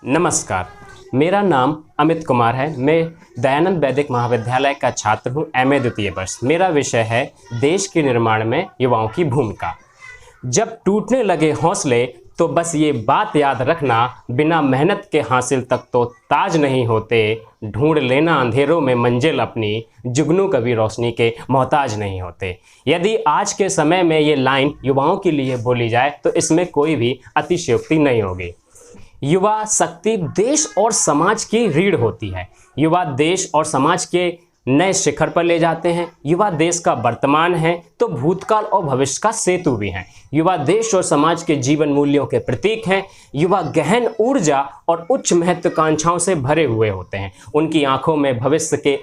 नमस्कार, मेरा नाम अमित कुमार है। मैं दयानंद वैदिक महाविद्यालय का छात्र हूँ, एमए द्वितीय वर्ष। मेरा विषय है देश के निर्माण में युवाओं की भूमिका। जब टूटने लगे हौसले तो बस ये बात याद रखना, बिना मेहनत के हासिल तक तो ताज नहीं होते। ढूंढ लेना अंधेरों में मंजिल अपनी, जुगनू कभी रोशनी के मोहताज नहीं होते। यदि आज के समय में ये लाइन युवाओं के लिए बोली जाए तो इसमें कोई भी अतिशयोक्ति नहीं होगी। युवा शक्ति देश और समाज की रीढ़ होती है। युवा देश और समाज के नए शिखर पर ले जाते हैं। युवा देश का वर्तमान है तो भूतकाल और भविष्य का सेतु भी हैं। युवा देश और समाज के जीवन मूल्यों के प्रतीक हैं। युवा गहन ऊर्जा और उच्च महत्वाकांक्षाओं से भरे हुए होते हैं। उनकी आंखों में भविष्य के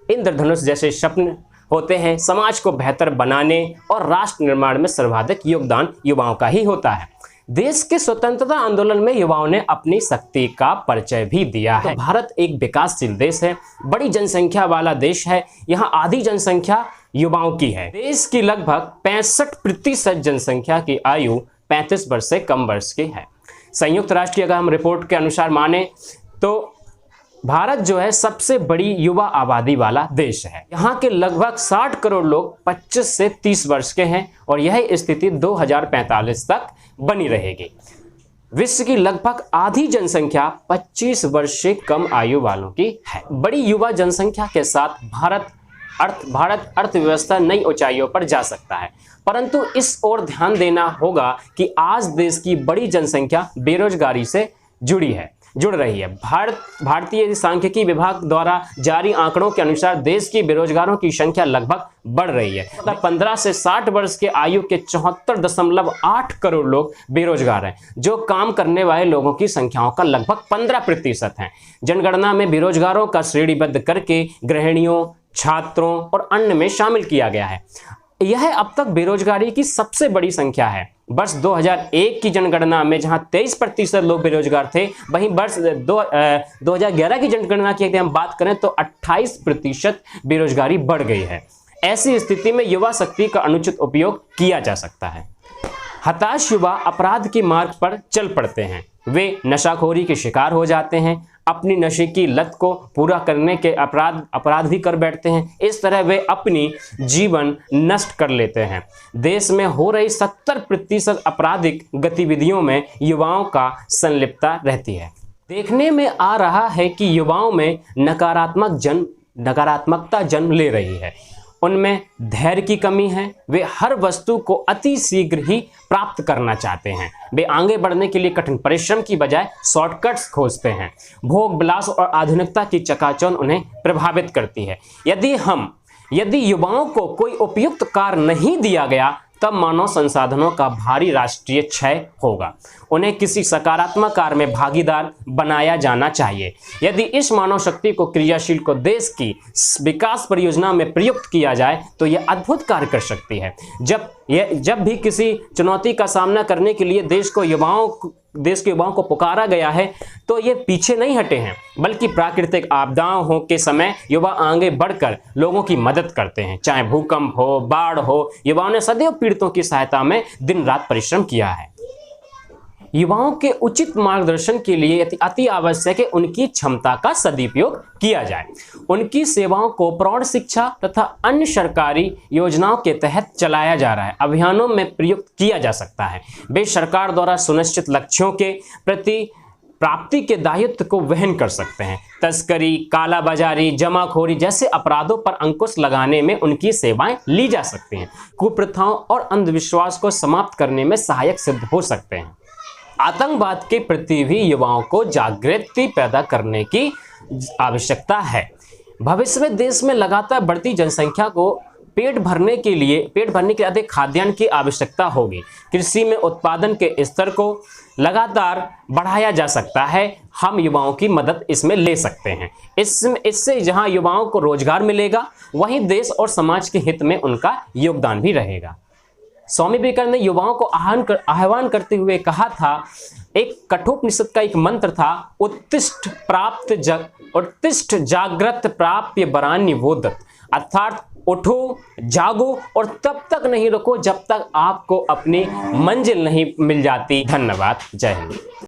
इंद्रधनुष जैसे स्वप्न होते हैं। समाज को बेहतर बनाने और राष्ट्र निर्माण में सर्वाधिक योगदान युवाओं का ही होता है। देश के स्वतंत्रता आंदोलन में युवाओं ने अपनी शक्ति का परिचय भी दिया है। भारत एक विकासशील देश है, बड़ी जनसंख्या वाला देश है। यहाँ आधी जनसंख्या युवाओं की है। देश की लगभग 65% जनसंख्या की आयु 35 वर्ष से कम वर्ष की है। संयुक्त राष्ट्र की अगर हम रिपोर्ट के अनुसार माने तो भारत जो है सबसे बड़ी युवा आबादी वाला देश है। यहाँ के लगभग 60 करोड़ लोग 25 से 30 वर्ष के हैं और यह स्थिति 2045 तक बनी रहेगी। विश्व की लगभग आधी जनसंख्या 25 वर्ष से कम आयु वालों की है। बड़ी युवा जनसंख्या के साथ भारत अर्थव्यवस्था नई ऊंचाइयों पर जा सकता है, परंतु इस ओर ध्यान देना होगा कि आज देश की बड़ी जनसंख्या बेरोजगारी से जुड़ रही है। भारतीय सांख्यिकी विभाग द्वारा जारी आंकड़ों के अनुसार देश की बेरोजगारों की संख्या लगभग बढ़ रही है। 15 से 60 वर्ष के आयु के 74.8 करोड़ लोग बेरोजगार हैं, जो काम करने वाले लोगों की संख्याओं का लगभग 15% है। जनगणना में बेरोजगारों का श्रेणीबद्ध करके गृहिणियों, छात्रों और अन्य में शामिल किया गया है। यह अब तक बेरोजगारी की सबसे बड़ी संख्या है। वर्ष 2001 की जनगणना में जहां 23% लोग बेरोजगार थे, वहीं वर्ष 2011 की जनगणना की यदि हम बात करें तो 28% बेरोजगारी बढ़ गई है। ऐसी स्थिति में युवा शक्ति का अनुचित उपयोग किया जा सकता है। हताश युवा अपराध के मार्ग पर चल पड़ते हैं। वे नशाखोरी के शिकार हो जाते हैं, अपनी नशे की लत को पूरा करने के अपराध भी कर बैठते हैं। इस तरह वे अपनी जीवन नष्ट कर लेते हैं। देश में हो रही 70% आपराधिक गतिविधियों में युवाओं का संलिप्तता रहती है। देखने में आ रहा है कि युवाओं में नकारात्मकता जन्म ले रही है। उनमें धैर्य की कमी है। वे हर वस्तु को अति शीघ्र ही प्राप्त करना चाहते हैं। वे आगे बढ़ने के लिए कठिन परिश्रम की बजाय शॉर्टकट्स खोजते हैं। भोग विलास और आधुनिकता की चकाचौंध उन्हें प्रभावित करती है। यदि युवाओं को कोई उपयुक्त कार्य नहीं दिया गया तब मानव संसाधनों का भारी राष्ट्रीय क्षय होगा। उन्हें किसी सकारात्मक कार्य में भागीदार बनाया जाना चाहिए। यदि इस मानव शक्ति को क्रियाशील को देश की विकास परियोजना में प्रयुक्त किया जाए तो यह अद्भुत कार्य कर सकती है। जब भी किसी चुनौती का सामना करने के लिए देश के युवाओं को पुकारा गया है तो ये पीछे नहीं हटे हैं, बल्कि प्राकृतिक आपदाओं के समय युवा आगे बढ़कर लोगों की मदद करते हैं। चाहे भूकंप हो, बाढ़ हो, युवाओं ने सदैव पीड़ितों की सहायता में दिन रात परिश्रम किया है। युवाओं के उचित मार्गदर्शन के लिए अति आवश्यक है उनकी क्षमता का सदुपयोग किया जाए। उनकी सेवाओं को प्रौढ़ शिक्षा तथा अन्य सरकारी योजनाओं के तहत चलाया जा रहा है अभियानों में प्रयुक्त किया जा सकता है। वे सरकार द्वारा सुनिश्चित लक्ष्यों के प्रति प्राप्ति के दायित्व को वहन कर सकते हैं। तस्करी, कालाबाजारी, जमाखोरी जैसे अपराधों पर अंकुश लगाने में उनकी सेवाएं ली जा सकती हैं। कुप्रथाओं और अंधविश्वास को समाप्त करने में सहायक सिद्ध हो सकते हैं। आतंकवाद के प्रति भी युवाओं को जागृति पैदा करने की आवश्यकता है। भविष्य में देश में लगातार बढ़ती जनसंख्या को पेट भरने के लिए अधिक खाद्यान्न की आवश्यकता होगी। कृषि में उत्पादन के स्तर को लगातार बढ़ाया जा सकता है। हम युवाओं की मदद इसमें ले सकते हैं। इससे जहां युवाओं को रोजगार मिलेगा, वहीं देश और समाज के हित में उनका योगदान भी रहेगा। स्वामी विवेकानंद ने युवाओं को आह्वान करते हुए कहा था, एक कठोपनिषद का एक मंत्र था, उत्तिष्ठ जाग्रत प्राप्य वरान्य वोदत, अर्थात उठो, जागो और तब तक नहीं रुको जब तक आपको अपनी मंजिल नहीं मिल जाती। धन्यवाद। जय हिंद।